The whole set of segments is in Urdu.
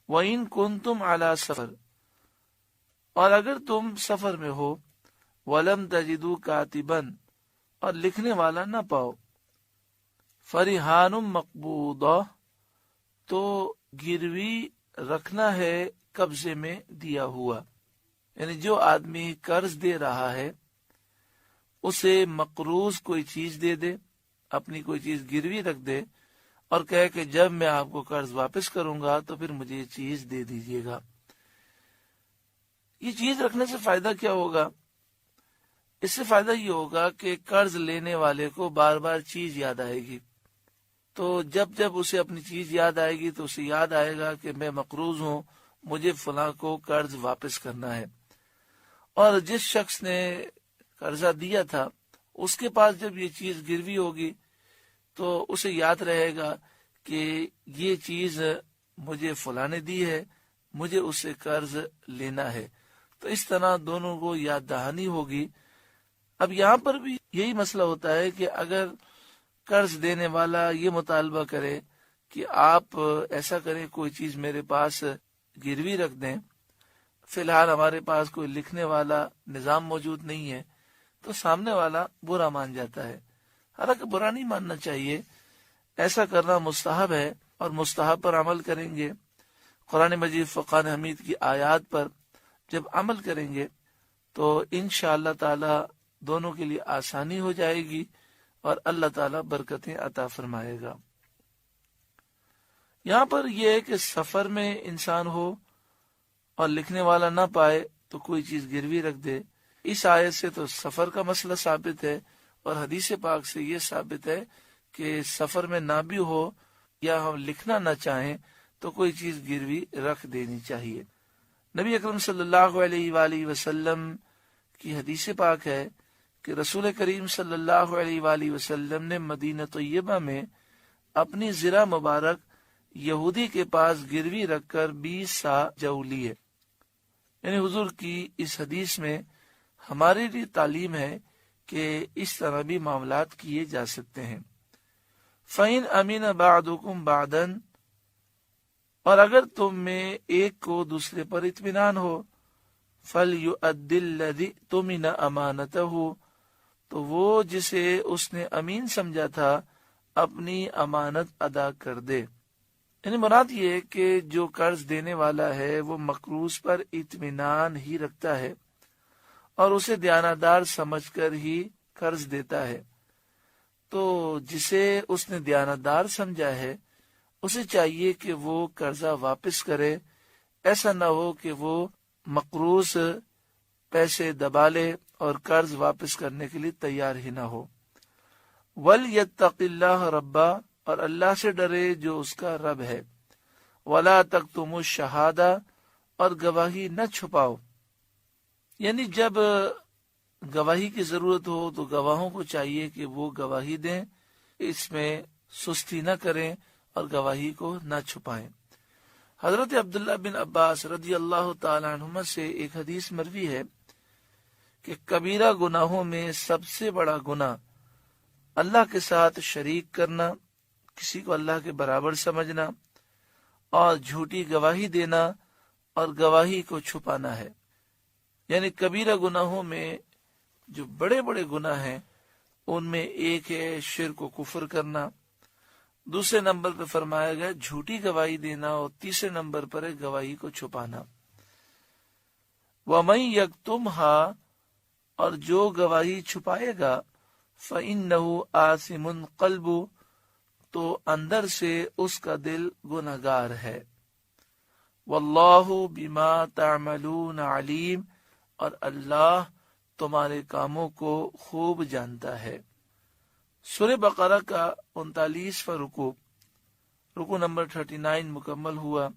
وَإِن كُنتُمْ عَلَى سَفَرٍ، اور اگر تم سفر میں ہو، وَلَمْ تَجِدُوا كَاتِبًا، اور لکھنے والا نہ پاؤ، فَرِحَانٌ مَقْبُوضَةٌ، تو گروی رکھنا ہے قبضے میں دیا ہوا، یعنی جو آدمی قرض دے رہا ہے اسے مقروض کوئی چیز دے دے، اپنی کوئی چیز گروی رکھ دے اور کہے کہ جب میں آپ کو قرض واپس کروں گا تو پھر مجھے یہ چیز دے دیجیے گا۔ یہ چیز رکھنے سے فائدہ کیا ہوگا؟ اس سے فائدہ یہ ہوگا کہ قرض لینے والے کو بار بار چیز یاد آئے گی، تو جب جب اسے اپنی چیز یاد آئے گی تو اسے یاد آئے گا کہ میں مقروض ہوں، مجھے فلاں کو قرض واپس کرنا ہے۔ اور جس شخص نے قرضہ دیا تھا اس کے پاس جب یہ چیز گروی ہوگی تو اسے یاد رہے گا کہ یہ چیز مجھے فلاں نے دی ہے، مجھے اس سے قرض لینا ہے، تو اس طرح دونوں کو یاد دہانی ہوگی۔ اب یہاں پر بھی یہی مسئلہ ہوتا ہے کہ اگر قرض دینے والا یہ مطالبہ کرے کہ آپ ایسا کریں، کوئی چیز میرے پاس گروی رکھ دیں، فی الحال ہمارے پاس کوئی لکھنے والا نظام موجود نہیں ہے، تو سامنے والا برا مان جاتا ہے۔ حالانکہ برا نہیں ماننا چاہیے، ایسا کرنا مستحب ہے، اور مستحب پر عمل کریں گے، قرآن مجید فرقان حمید کی آیات پر جب عمل کریں گے تو انشاءاللہ تعالی دونوں کے لیے آسانی ہو جائے گی اور اللہ تعالی برکتیں عطا فرمائے گا۔ یہاں پر یہ ہے کہ سفر میں انسان ہو اور لکھنے والا نہ پائے تو کوئی چیز گروی رکھ دے۔ اس آیت سے تو سفر کا مسئلہ ثابت ہے، اور حدیث پاک سے یہ ثابت ہے کہ سفر میں نہ بھی ہو یا ہم لکھنا نہ چاہیں تو کوئی چیز گروی رکھ دینی چاہیے۔ نبی اکرم صلی اللہ علیہ وآلہ وسلم کی حدیث پاک ہے کہ رسول کریم صلی اللہ علیہ وآلہ وسلم نے مدینہ طیبہ میں اپنی زرہ مبارک یہودی کے پاس گروی رکھ کر 20 سا جو لیے۔ یعنی حضور کی اس حدیث میں ہمارے لیے تعلیم ہے کہ اس طرح بھی معاملات کیے جا سکتے ہیں۔ فَإِنْ أَمِنَ بَعْضُكُمْ بَعْضًا، اور اگر تم میں ایک کو دوسرے پر اطمینان ہو، فَلْيُؤَدِّ الَّذِي اؤْتُمِنَ أَمَانَتَهُ، تو وہ جسے اس نے امین سمجھا تھا اپنی امانت ادا کر دے۔ یعنی مراد یہ ہے کہ جو قرض دینے والا ہے وہ مقروض پر اطمینان ہی رکھتا ہے اور اسے دیانتدار سمجھ کر ہی قرض دیتا ہے، تو جسے اس نے دیانتدار سمجھا ہے اسے چاہیے کہ وہ قرضہ واپس کرے، ایسا نہ ہو کہ وہ مقروض پیسے دبا لے اور قرض واپس کرنے کے لیے تیار ہی نہ ہو۔ وَلْيَتَّقِ اللَّهَ رَبَّهُ، اور اللہ سے ڈرے جو اس کا رب ہے۔ وَلَا تَكْتُمُوا الشَّهَادَةَ، اور گواہی نہ چھپاؤ، یعنی جب گواہی کی ضرورت ہو تو گواہوں کو چاہیے کہ وہ گواہی دیں، اس میں سستی نہ کریں اور گواہی کو نہ چھپائیں۔ حضرت عبداللہ بن عباس رضی اللہ تعالی عنہما سے ایک حدیث مروی ہے کہ کبیرہ گناہوں میں سب سے بڑا گناہ اللہ کے ساتھ شریک کرنا، کسی کو اللہ کے برابر سمجھنا، اور جھوٹی گواہی دینا اور گواہی کو چھپانا ہے۔ یعنی کبیرہ گناہوں میں جو بڑے بڑے گناہ ہیں ان میں ایک ہے شرک و کفر کرنا، دوسرے نمبر پہ فرمایا گیا جھوٹی گواہی دینا، اور تیسرے نمبر پر ہے گواہی کو چھپانا۔ وَمَن يَكْتُمْهَا، اور جو گواہی چھپائے گا، فَإِنَّهُ آثِمٌ قَلْبُهُ، تو اندر سے اس کا دل گنہگار ہے۔ وَاللَّهُ بِمَا تَعْمَلُونَ عَلِيمٌ، اور اللہ تمہارے کاموں کو خوب جانتا ہے۔ سورہ بقرہ کا 39واں رکوع نمبر 39 مکمل ہوا۔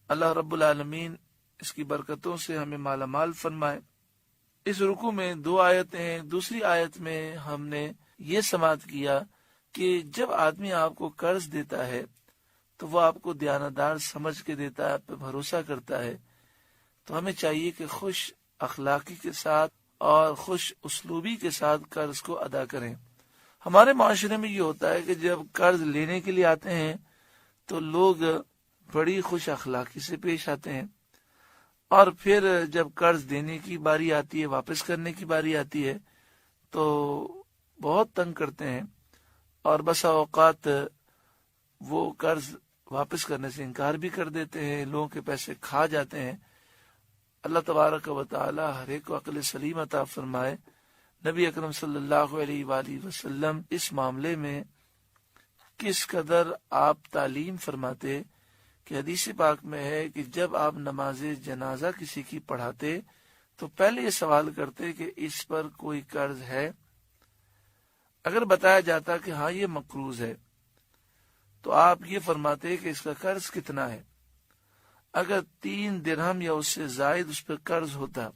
اللہ رب العالمین اس کی برکتوں سے ہمیں مالا مال فرمائے۔ اس رکوع میں 2 آیتیں ہیں۔ دوسری آیت میں ہم نے یہ سماعت کیا کہ جب آدمی آپ کو قرض دیتا ہے تو وہ آپ کو دیانتدار سمجھ کے دیتا ہے، آپ پہ بھروسہ کرتا ہے، تو ہمیں چاہیے کہ خوش اخلاقی کے ساتھ اور خوش اسلوبی کے ساتھ قرض کو ادا کریں۔ ہمارے معاشرے میں یہ ہوتا ہے کہ جب قرض لینے کے لیے آتے ہیں تو لوگ بڑی خوش اخلاقی سے پیش آتے ہیں، اور پھر جب قرض دینے کی باری آتی ہے، واپس کرنے کی باری آتی ہے تو بہت تنگ کرتے ہیں، اور بسا اوقات وہ قرض واپس کرنے سے انکار بھی کر دیتے ہیں، لوگوں کے پیسے کھا جاتے ہیں۔ اللہ تبارک و تعالی ہر ایک کو عقل سلیم عطا فرمائے۔ نبی اکرم صلی اللہ علیہ وآلہ وسلم اس معاملے میں کس قدر آپ تعلیم فرماتے کہ حدیث پاک میں ہے کہ جب آپ نماز جنازہ کسی کی پڑھاتے تو پہلے یہ سوال کرتے کہ اس پر کوئی قرض ہے۔ اگر بتایا جاتا کہ ہاں یہ مقروض ہے تو آپ یہ فرماتے کہ اس کا قرض کتنا ہے۔ اگر 3 درہم یا اس سے زائد اس پر قرض ہوتا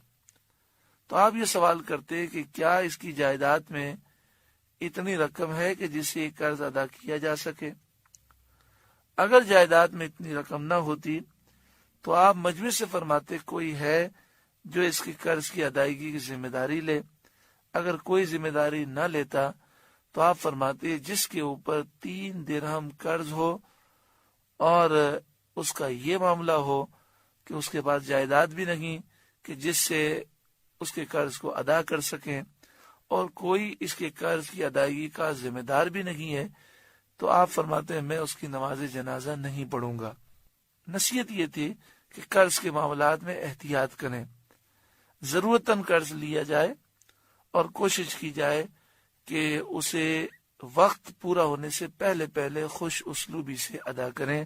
تو آپ یہ سوال کرتے کہ کیا اس کی جائیداد میں اتنی رقم ہے کہ جس سے یہ قرض ادا کیا جا سکے۔ اگر جائیداد میں اتنی رقم نہ ہوتی تو آپ مجمع سے فرماتے کوئی ہے جو اس کے قرض کی ادائیگی کی ذمہ داری لے۔ اگر کوئی ذمہ داری نہ لیتا تو آپ فرماتے جس کے اوپر 3 درہم قرض ہو اور اس کا یہ معاملہ ہو کہ اس کے پاس جائیداد بھی نہیں کہ جس سے اس کے قرض کو ادا کر سکیں، اور کوئی اس کے قرض کی ادائیگی کا ذمہ دار بھی نہیں ہے، تو آپ فرماتے ہیں میں اس کی نماز جنازہ نہیں پڑھوں گا۔ نصیحت یہ تھی کہ قرض کے معاملات میں احتیاط کریں، ضرورتاً قرض لیا جائے اور کوشش کی جائے کہ اسے وقت پورا ہونے سے پہلے خوش اسلوبی سے ادا کریں۔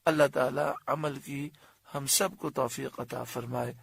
اللہ تعالی عمل کی ہم سب کو توفیق عطا فرمائے۔